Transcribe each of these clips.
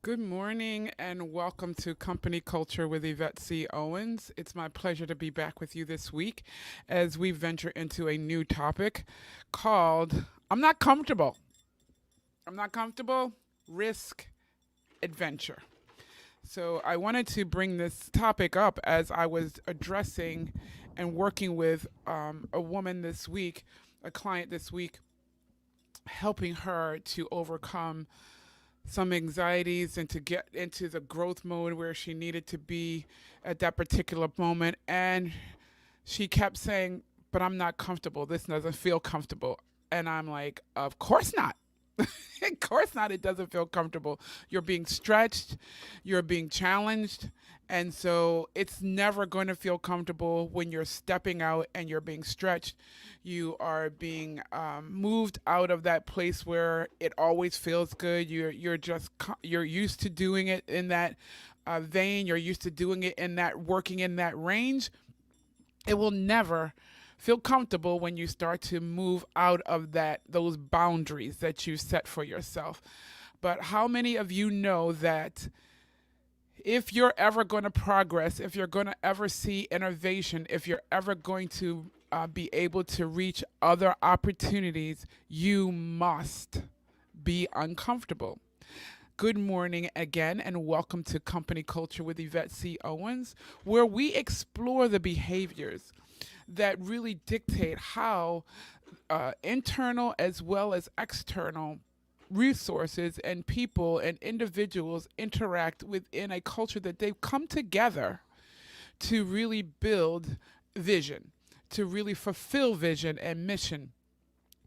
Good morning and welcome to Company Culture with Yvette C. Owens. It's my pleasure to be back with you this week as we venture into a new topic called I'm Not Comfortable. I'm Not Comfortable, Risk, Adventure. So I wanted to bring this topic up as I was addressing and working with a woman this week, a client this week, helping her to overcome some anxieties and to get into the growth mode where she needed to be at that particular moment. And she kept saying, but I'm not comfortable. This doesn't feel comfortable. And I'm like, of course not. Of course not. It doesn't feel comfortable. You're being stretched, you're being challenged. And so it's never going to feel comfortable when you're stepping out and you're being stretched. You are being moved out of that place where it always feels good. You're used to doing it in that vein. You're used to doing it in that working in that range. It will never feel comfortable when you start to move out of those boundaries that you set for yourself. But how many of you know that if you're ever going to progress, if you're going to ever see innovation, if you're ever going to be able to reach other opportunities, you must be uncomfortable? Good morning again, and welcome to Company Culture with Yvette C. Owens, where we explore the behaviors that really dictate how internal as well as external resources and people and individuals interact within a culture that they've come together to really build vision, to really fulfill vision and mission,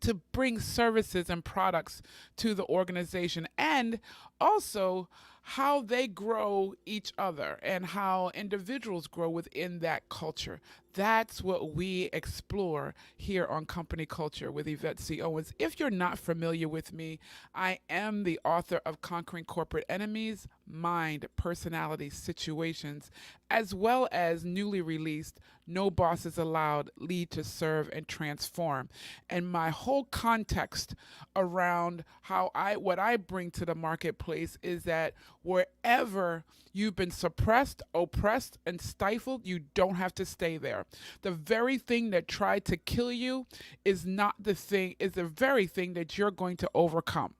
to bring services and products to the organization, and also how they grow each other and how individuals grow within that culture. That's what we explore here on Company Culture with Yvette C. Owens. If you're not familiar with me, I am the author of Conquering Corporate Enemies, Mind, Personality, Situations, as well as newly released No Bosses Allowed, Lead to Serve and Transform. And my whole context around what I bring to the marketplace is that wherever you've been suppressed, oppressed, and stifled, you don't have to stay there. The very thing that tried to kill you is the very thing that you're going to overcome.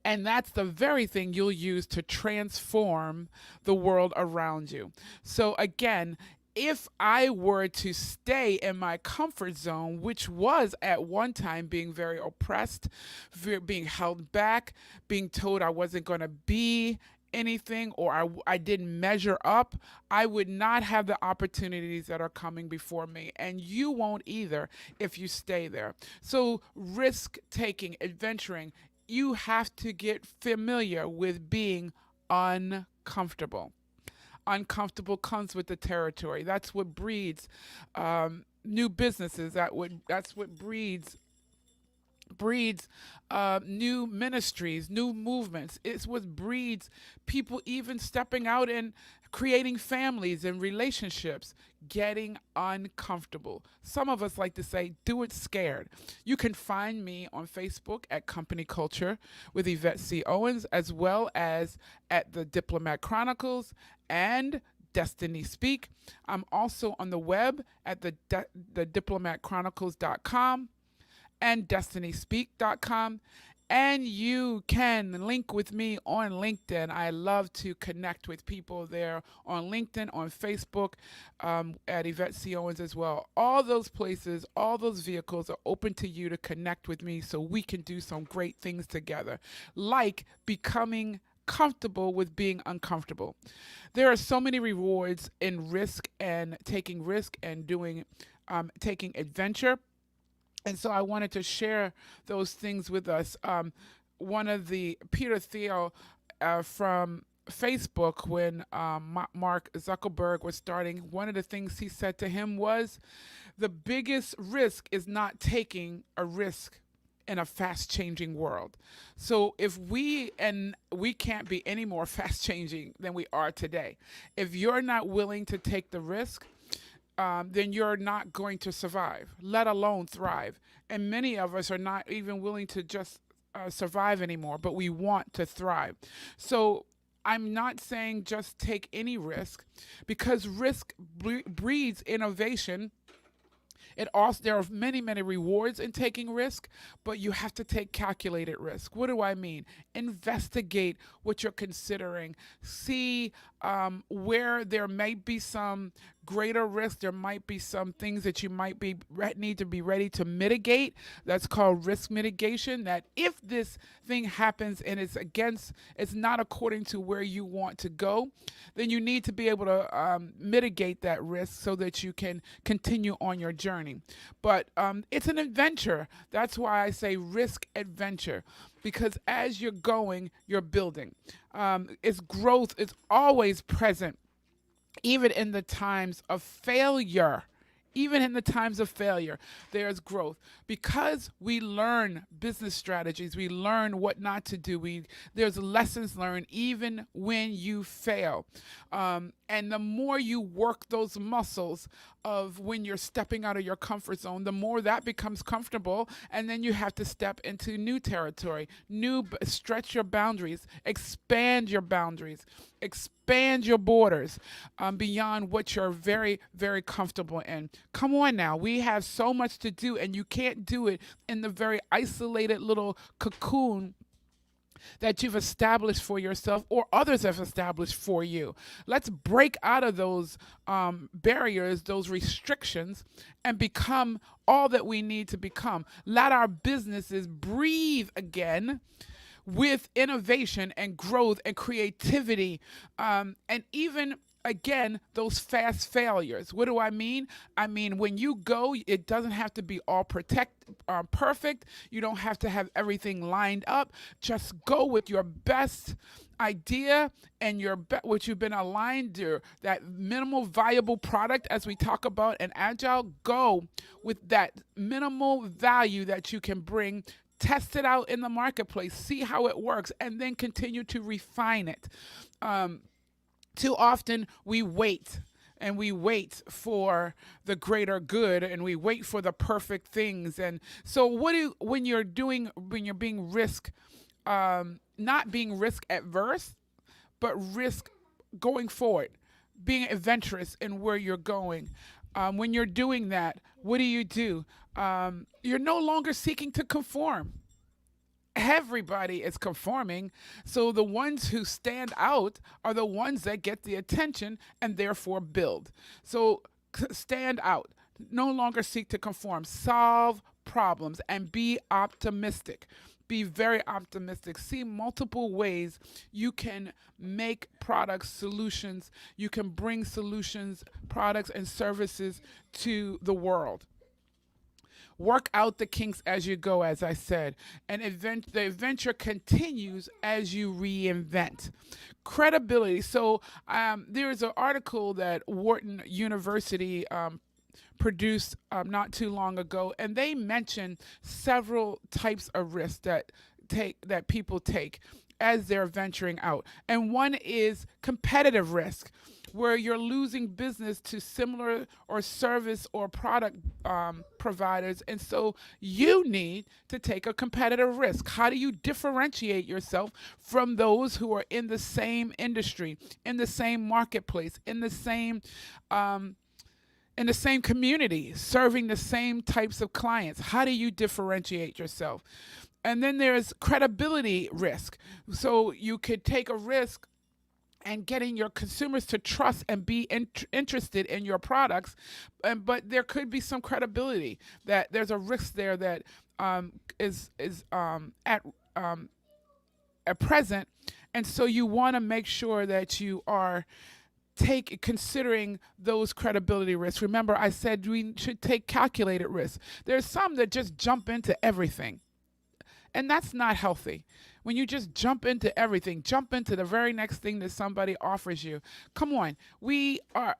And that's the very thing you'll use to transform the world around you. So, again, if I were to stay in my comfort zone, which was at one time being very oppressed, being held back, being told I wasn't going to be anything or I didn't measure up, I would not have the opportunities that are coming before me. And you won't either if you stay there. So, risk taking, adventuring, you have to get familiar with being uncomfortable. Uncomfortable comes with the territory. That's what breeds new businesses. That's what breeds new ministries, new movements. It's what breeds people even stepping out and creating families and relationships, getting uncomfortable. Some of us like to say, do it scared. You can find me on Facebook at Company Culture with Yvette C. Owens, as well as at the Diplomat Chronicles and Destiny Speak. I'm also on the web at the diplomatchronicles.com and destinyspeak.com. And you can link with me on LinkedIn. I love to connect with people there on LinkedIn, on Facebook, at Yvette C. Owens as well. All those places, all those vehicles are open to you to connect with me so we can do some great things together, like becoming comfortable with being uncomfortable. There are so many rewards in risk and doing taking adventure, and so I wanted to share those things with us. One of the Peter Thiel from Facebook, when Mark Zuckerberg was starting, one of the things he said to him was, the biggest risk is not taking a risk in a fast changing world. So if we can't be any more fast changing than we are today. If you're not willing to take the risk, then you're not going to survive, let alone thrive. And many of us are not even willing to just survive anymore, but we want to thrive. So I'm not saying just take any risk, because risk breeds innovation. It also, there are many rewards in taking risk, but you have to take calculated risk. What do I mean? Investigate what you're considering. See where there might be some greater risk. There might be some things that you might be need to be ready to mitigate. That's called risk mitigation. That if this thing happens and it's not according to where you want to go, then you need to be able to mitigate that risk so that you can continue on your journey. But it's an adventure. That's why I say risk adventure, because as you're going, you're building. Its growth is always present, even in the times of failure. Even in the times of failure, there's growth, because we learn business strategies. We learn what not to do. There's lessons learned even when you fail. And the more you work those muscles of when you're stepping out of your comfort zone, the more that becomes comfortable. And then you have to step into new territory, stretch your boundaries, expand your boundaries, expand your borders beyond what you're very comfortable in. Come on now, we have so much to do, and you can't do it in the very isolated little cocoon that you've established for yourself or others have established for you. Let's break out of those barriers, those restrictions, and become all that we need to become. Let our businesses breathe again with innovation and growth and creativity, and even again, those fast failures. What do I mean? I mean, when you go, it doesn't have to be all perfect. You don't have to have everything lined up. Just go with your best idea and what you've been aligned to, that minimal viable product, as we talk about in Agile. Go with that minimal value that you can bring. Test it out in the marketplace, see how it works, and then continue to refine it. Too often we wait, and we wait for the greater good, and we wait for the perfect things. And so when you're being not being risk adverse, but risk going forward, being adventurous in where you're going. When you're doing that, what do? You're no longer seeking to conform. Everybody is conforming. So the ones who stand out are the ones that get the attention and therefore build. So stand out. No longer seek to conform. Solve problems and be optimistic. Be very optimistic. See multiple ways you can make products, solutions. You can bring solutions, products, and services to the world. Work out the kinks as you go, as I said. And the adventure continues as you reinvent. Credibility. So there is an article that Wharton University produced not too long ago, and they mention several types of risks that people take as they're venturing out. And one is competitive risk, where you're losing business to similar or service or product providers. And so you need to take a competitive risk. How do you differentiate yourself from those who are in the same industry, in the same marketplace, in the same community, serving the same types of clients? How do you differentiate yourself? And then there's credibility risk. So you could take a risk and getting your consumers to trust and be interested in your products, but there could be some credibility, that there's a risk there that is at present, and so you want to make sure that you are considering those credibility risks. Remember, I said we should take calculated risks. There's some that just jump into everything, and that's not healthy. When you just jump into everything, jump into the very next thing that somebody offers you. Come on,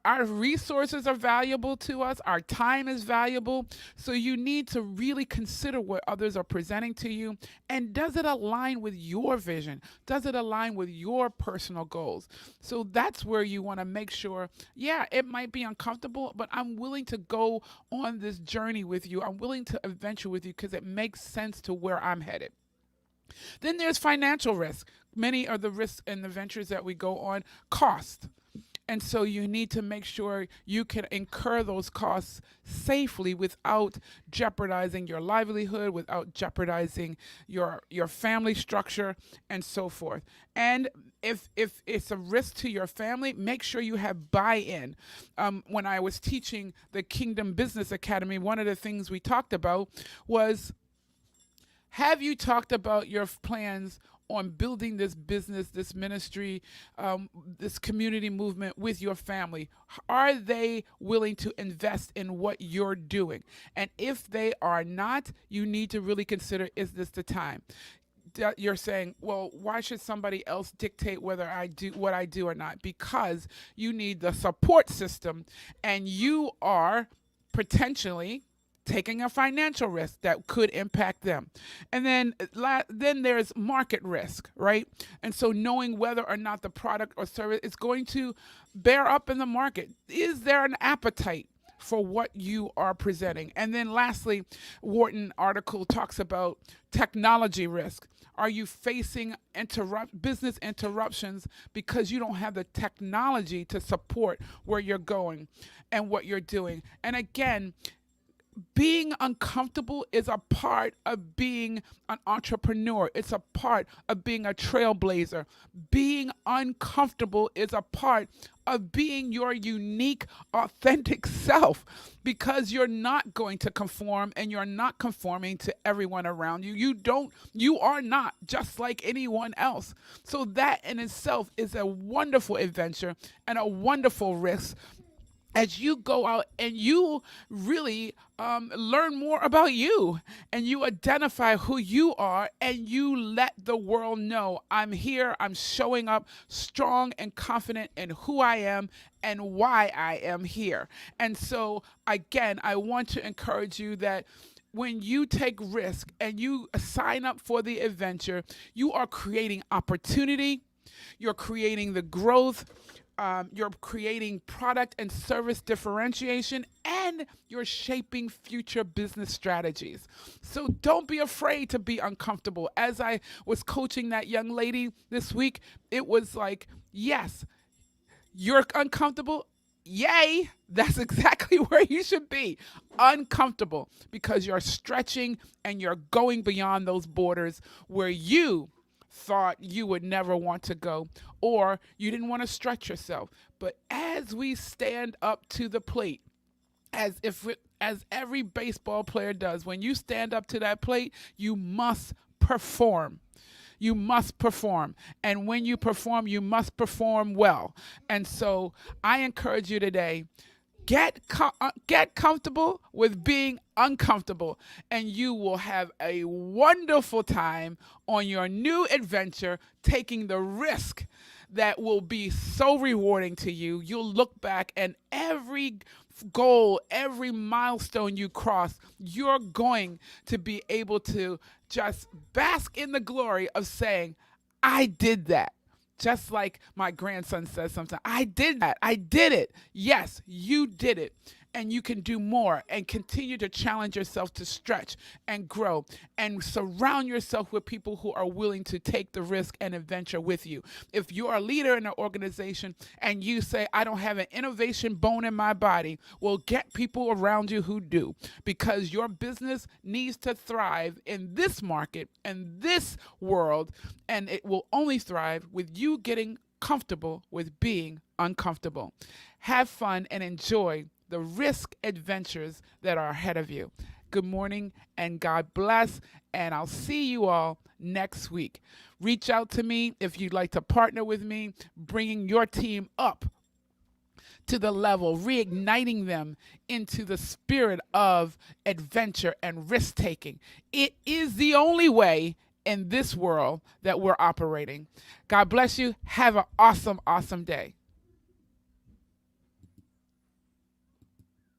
our resources are valuable to us. Our time is valuable. So you need to really consider what others are presenting to you. And does it align with your vision? Does it align with your personal goals? So that's where you want to make sure, yeah, it might be uncomfortable, but I'm willing to go on this journey with you. I'm willing to adventure with you because it makes sense to where I'm headed. Then there's financial risk. Many of the risks in the ventures that we go on cost. And so you need to make sure you can incur those costs safely without jeopardizing your livelihood, without jeopardizing your family structure, and so forth. And if it's a risk to your family, make sure you have buy-in. When I was teaching the Kingdom Business Academy, one of the things we talked about was, have you talked about your plans on building this business, this ministry, this community movement with your family? Are they willing to invest in what you're doing? And if they are not, you need to really consider, is this the time? You're saying, well, why should somebody else dictate whether I do what I do or not? Because you need the support system, and you are potentially taking a financial risk that could impact them. And then there's market risk, right? And so knowing whether or not the product or service is going to bear up in the market. Is there an appetite for what you are presenting? And then lastly, Wharton article talks about technology risk. Are you facing business interruptions because you don't have the technology to support where you're going and what you're doing? And again, being uncomfortable is a part of being an entrepreneur. It's a part of being a trailblazer. Being uncomfortable is a part of being your unique, authentic self, because you're not going to conform, and you're not conforming to everyone around you. You are not just like anyone else. So that in itself is a wonderful adventure and a wonderful risk as you go out and you really learn more about you, and you identify who you are, and you let the world know, I'm here, I'm showing up strong and confident in who I am and why I am here. And so again, I want to encourage you that when you take risk and you sign up for the adventure, you are creating opportunity, you're creating the growth, you're creating product and service differentiation, and you're shaping future business strategies. So don't be afraid to be uncomfortable. As I was coaching that young lady this week, it was like, yes, you're uncomfortable. Yay, that's exactly where you should be. Uncomfortable, because you're stretching and you're going beyond those borders where you thought you would never want to go, or you didn't want to stretch yourself. But as we stand up to the plate, as every baseball player does, when you stand up to that plate, you must perform. You must perform. And when you perform, you must perform well. And so I encourage you today, get comfortable with being uncomfortable, and you will have a wonderful time on your new adventure, taking the risk that will be so rewarding to you. You'll look back, and every goal, every milestone you cross, you're going to be able to just bask in the glory of saying, I did that. Just like my grandson says sometimes, I did that. I did it. Yes, you did it. And you can do more, and continue to challenge yourself to stretch and grow, and surround yourself with people who are willing to take the risk and adventure with you. If you're a leader in an organization and you say, I don't have an innovation bone in my body, well, get people around you who do, because your business needs to thrive in this market and this world, and it will only thrive with you getting comfortable with being uncomfortable. Have fun and enjoy the risk adventures that are ahead of you. Good morning and God bless, and I'll see you all next week. Reach out to me if you'd like to partner with me, bringing your team up to the level, reigniting them into the spirit of adventure and risk taking. It is the only way in this world that we're operating. God bless you. Have an awesome, awesome day.